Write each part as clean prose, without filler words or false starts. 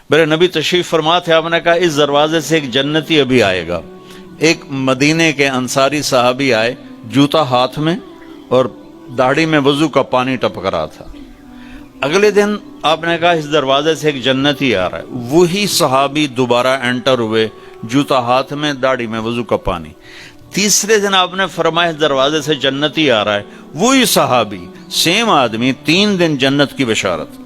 میرے نبی تشریف فرما تھے، آپ نے کہا اس دروازے سے ایک جنتی ابھی آئے گا۔ ایک مدینے کے انصاری صحابی آئے، جوتا ہاتھ میں اور داڑھی میں وضو کا پانی ٹپک رہا تھا۔ اگلے دن آپ نے کہا اس دروازے سے ایک جنتی آ رہا ہے، وہی صحابی دوبارہ انٹر ہوئے، جوتا ہاتھ میں، داڑھی میں وضو کا پانی۔ تیسرے دن آپ نے فرمایا اس دروازے سے جنتی آ رہا ہے، وہی صحابی، سیم آدمی، 3 دن جنت کی بشارت۔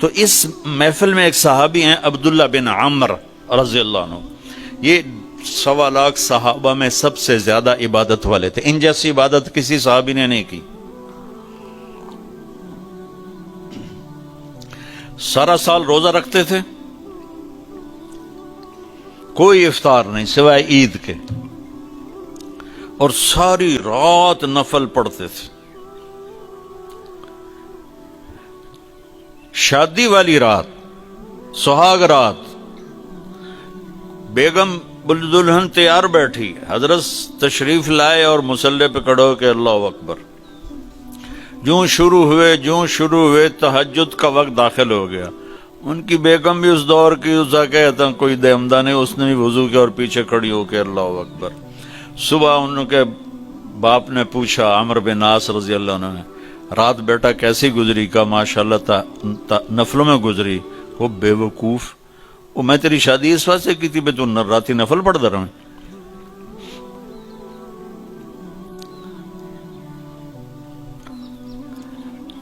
تو اس محفل میں ایک صحابی ہیں عبداللہ بن عمر رضی اللہ عنہ، یہ 1.25 لاکھ صحابہ میں سب سے زیادہ عبادت والے تھے، ان جیسی عبادت کسی صحابی نے نہیں کی۔ سارا سال روزہ رکھتے تھے، کوئی افطار نہیں سوائے عید کے، اور ساری رات نفل پڑھتے تھے۔ شادی والی رات، سہاگ رات، بیگم دلہن تیار بیٹھی، حضرت تشریف لائے اور مصلی پہ کھڑے ہو کے اللہ اکبر، جوں شروع ہوئے تہجد کا وقت داخل ہو گیا۔ ان کی بیگم بھی اس دور کی، اسا کہتا کوئی دہمدہ نہیں، اس نے بھی وضو کیا اور پیچھے کھڑی ہو کے اللہ اکبر۔ صبح ان کے باپ نے پوچھا، عمر بن عاص رضی اللہ عنہ نے، رات بیٹا کیسی گزری؟ کا ماشاءاللہ نفلوں میں گزری۔ وہ بے وقوف، وہ میں تیری شادی اس واسطے کی تھی بے تو راتی نفل پڑھتا رہا۔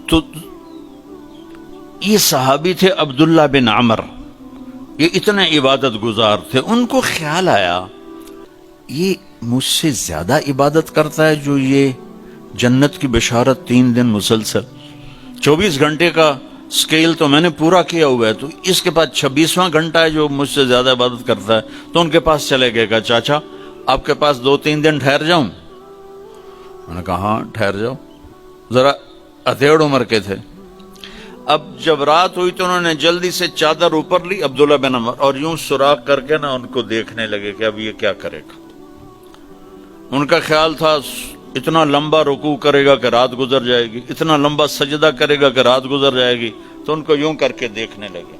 تو یہ صحابی تھے عبداللہ بن عمر، یہ اتنے عبادت گزار تھے۔ ان کو خیال آیا یہ مجھ سے زیادہ عبادت کرتا ہے جو یہ جنت کی بشارت 3 دن مسلسل، 24 گھنٹے کا سکیل تو میں نے پورا کیا ہوا ہے، تو اس کے پاس 26واں گھنٹہ ہے جو مجھ سے زیادہ عبادت کرتا ہے۔ تو ان کے پاس چلے گئے، کہا چاچا آپ کے پاس 2-3 دن ٹھہر جاؤں؟ میں نے کہا ہاں ٹھہر جاؤ، ذرا اتھیڑ عمر کے تھے۔ اب جب رات ہوئی تو انہوں نے جلدی سے چادر اوپر لی عبداللہ بن عمر، اور یوں سوراخ کر کے نا ان کو دیکھنے لگے کہ اب یہ کیا کرے گا۔ ان کا خیال تھا اتنا لمبا رکوع کرے گا کہ رات گزر جائے گی، اتنا لمبا سجدہ کرے گا کہ رات گزر جائے گی، تو ان کو یوں کر کے دیکھنے لگے۔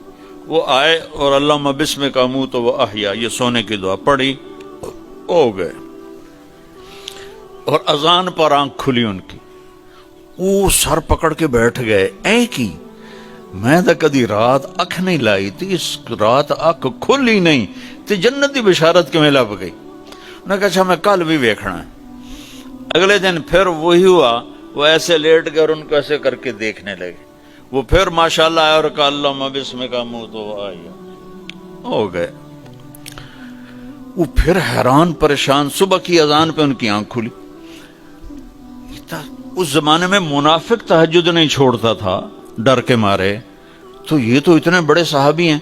وہ آئے اور اللہم بسمک اموت و احیا، یہ سونے کی دعا پڑھی، ہو گئے، اور اذان پر آنکھ کھلی ان کی، وہ سر پکڑ کے بیٹھ گئے۔ اے کی میں تو کدی رات اکھ نہیں لائی تھی، اس رات اکھ کھلی نہیں تے جنتی بشارت کے میں لب گئی۔ انہوں نے کہا اچھا میں کل بھی ویکھنا ہے۔ اگلے دن پھر وہی ہوا، وہ ایسے لیٹ گئے اور ان کو ایسے کر کے دیکھنے لگے۔ وہ پھر ماشاءاللہ آیا اور کہا اللہم بسمک اموت و احیا، ہو گئے۔ وہ پھر حیران پریشان، صبح کی اذان پہ ان کی آنکھ کھلی۔ اس زمانے میں منافق تہجد نہیں چھوڑتا تھا ڈر کے مارے، تو یہ تو اتنے بڑے صحابی ہیں۔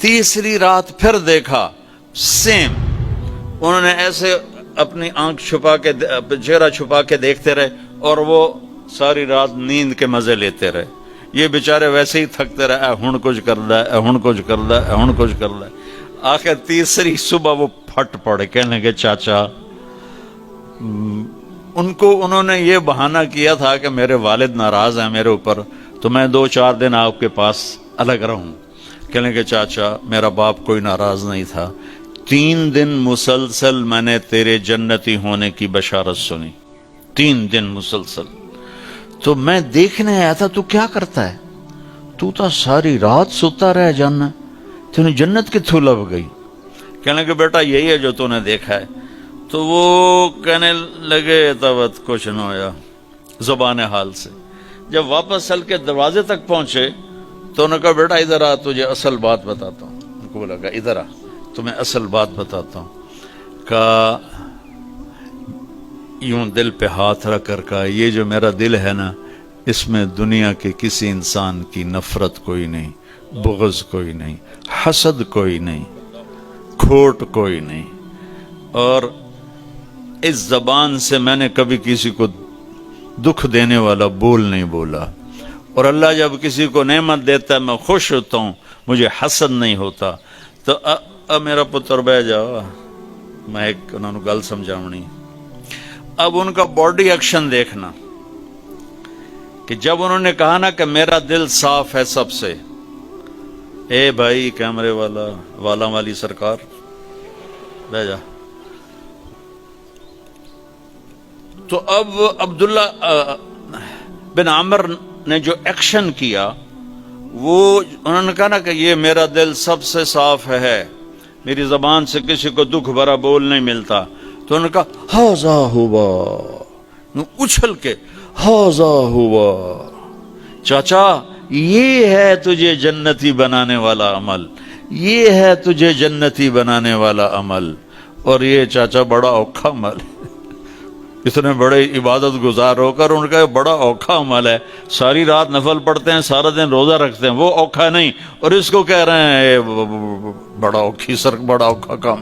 تیسری رات پھر دیکھا سیم، انہوں نے ایسے اپنی آنکھ چھپا کے، چہرہ چھپا کے دیکھتے رہے، اور وہ ساری رات نیند کے مزے لیتے رہے۔ یہ بیچارے ویسے ہی تھکتے رہے، ہن کچھ کردا ہے، ہن کچھ کردا ہے، ہن کچھ کردا ہے۔ آخر تیسری صبح وہ پھٹ پڑے، کہنے کے چاچا، انہوں نے یہ بہانہ کیا تھا کہ میرے والد ناراض ہیں میرے اوپر، تو میں 2-4 دن آپ کے پاس الگ رہوں۔ کہنے کے چاچا میرا باپ کوئی ناراض نہیں تھا، 3 دن مسلسل میں نے تیرے جنتی ہونے کی بشارت سنی، 3 دن مسلسل۔ تو میں دیکھنے آیا تھا تو کیا کرتا ہے، تو ساری رات سوتا رہ جانا، تینوں جنت کتھوں لب گئی؟ کہنے کہ بیٹا یہی ہے جو تو نے دیکھا ہے۔ تو وہ کہنے لگے تب کچھ نہ ہویا زبان حال سے۔ جب واپس چل کے دروازے تک پہنچے تو انہوں نے کہا بیٹا ادھر آ، تجھے اصل بات بتاتا ہوں۔ ان کو بولا کہ ادھر آ، تمہیں اصل بات بتاتا ہوں۔ کہا یوں دل پہ ہاتھ رکھ کر کہا یہ جو میرا دل ہے نا، اس میں دنیا کے کسی انسان کی نفرت کوئی نہیں، بغض کوئی نہیں، حسد کوئی نہیں، کھوٹ کوئی نہیں، اور اس زبان سے میں نے کبھی کسی کو دکھ دینے والا بول نہیں بولا، اور اللہ جب کسی کو نعمت دیتا ہے میں خوش ہوتا ہوں، مجھے حسد نہیں ہوتا۔ تو میرا پتر بہ جاؤ، میں ایک انہوں نے گل سمجھاونی۔ اب ان کا باڈی ایکشن دیکھنا کہ جب انہوں نے کہا نا کہ میرا دل صاف ہے سب سے، اے بھائی کیمرے والا والی سرکار بہ جا. تو اب عبداللہ بن عمر نے جو ایکشن کیا وہ انہوں نے کہا نا کہ یہ میرا دل سب سے صاف ہے، میری زبان سے کسی کو دکھ بھرا بول نہیں ملتا. تو انہوں نے کہا ہاذا ہوا، اچھل کے ہاذا ہوا، چاچا یہ ہے تجھے جنتی بنانے والا عمل، یہ ہے تجھے جنتی بنانے والا عمل. اور یہ چاچا بڑا اوکھا عمل ہے، اتنے بڑے عبادت گزار ہو کر ان کا یہ بڑا اوکھا عمل ہے، ساری رات نفل پڑھتے ہیں، سارا دن روزہ رکھتے ہیں، وہ اوکھا نہیں، اور اس کو کہہ رہے ہیں بڑا اوکھا کام.